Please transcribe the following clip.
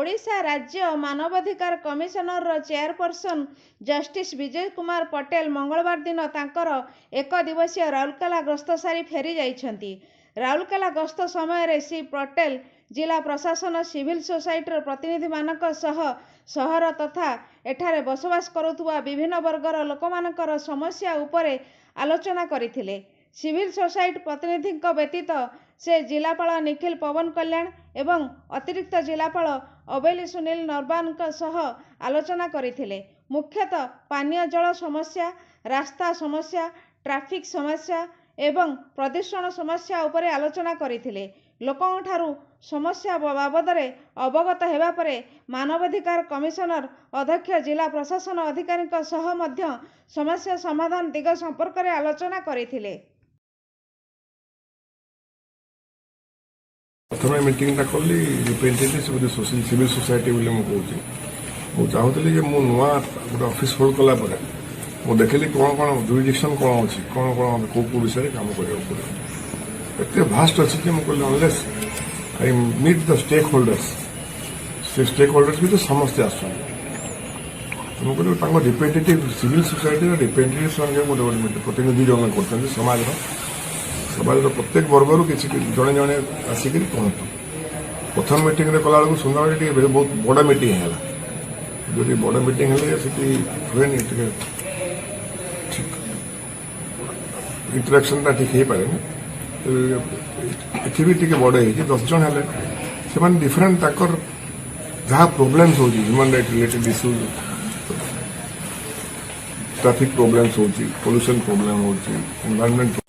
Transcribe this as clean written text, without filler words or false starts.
ଓଡ଼ିଶା ରାଜ୍ୟ ମାନବାଧିକାର commissioner chairperson justice ବିଜୟ କୁମାର ପଟେଲ ମଙ୍ଗଳବାର ଦିନ ତାଙ୍କର ଏକ ଦିବସୀୟ ରାଉରକେଲା ଗସ୍ତ ସାରି ଫେରି ଯାଇଛନ୍ତି। ରାଉରକେଲା ଗସ୍ତ ସମୟରେ ଶ୍ରୀ ପଟେଲ ଜିଲ୍ଲା ପ୍ରଶାସନ, ସିଭିଲ ସୋସାଇଟିର ପ୍ରତିନିଧିମାନଙ୍କ ସହ ସହର ତଥା ଏଠାରେ ବସବାସ କରୁଥିବା ବିଭିନ୍ନ ବର୍ଗର ଲୋକମାନଙ୍କର ସମସ୍ୟା ଉପରେ ଆଲୋଚନା କରିଥିଲେ। ସିଭିଲ ସୋସାଇଟି ପ୍ରତିନିଧିଙ୍କ ବ୍ୟତୀତ ସେ ଜିଲ୍ଲାପାଳ ନିଖିଲ ପବନ କଲ୍ୟାଣ ଏବଂ ଅତିରିକ୍ତ ଜିଲ୍ଲାପାଳ ଅବେଲି ସୁନୀଲ ନରବାନଙ୍କ ସହ ଆଲୋଚନା କରିଥିଲେ। ମୁଖ୍ୟତଃ ପାନୀୟ ଜଳ ସମସ୍ୟା, ରାସ୍ତା ସମସ୍ୟା, ଟ୍ରାଫିକ୍ ସମସ୍ୟା ଏବଂ ପ୍ରଦୂଷଣ ସମସ୍ୟା ଉପରେ ଆଲୋଚନା କରିଥିଲେ। ଲୋକଙ୍କଠାରୁ ସମସ୍ୟା ବାବଦରେ ଅବଗତ ହେବା ପରେ ମାନବାଧିକାର କମିଶନର ଅଧ୍ୟକ୍ଷ ଜିଲ୍ଲା ପ୍ରଶାସନ ଅଧିକାରୀଙ୍କ ସହ ମଧ୍ୟ ସମସ୍ୟା ସମାଧାନ ଦିଗ ସମ୍ପର୍କରେ ଆଲୋଚନା କରିଥିଲେ। प्रथम मीटिंगटा कली रिप्रेजेंटेटिव सिविल सोसाइटी बोले मुझे चाहूली मु नुआ गोटे ऑफिस होल्ड कला मुझे देखिली कौन कौन जुरिडिक्शन कौन अच्छी कौन कौन कौ विषय काम करा एत भास्ट अच्छी कि मुझे unless I meet the stakeholders से स्टेक होल्डर्स भी तो समस्ते आस रिप्रेजेंटेटिव सिविल सोसाइटी रिप्रेजेंटेटिव संगे गोटे प्रतिनिधि जन कर समाज प्रत्येक वर्गर किसी जड़े जड़े आसिक कहतु प्रथम मीटिंग कला सुंदर बहुत बड़ा मीटिंग है जो बड़ा मीटिंग है हुए इंटरेक्शन ठीक हो पारे ये भी बड़े 10 जन है से डिफरेंट जहाँ प्रोब्लेम्स हो human right related issues traffic problems हो पोल्यूशन प्रोब्लेम हो एनवायरनमेंट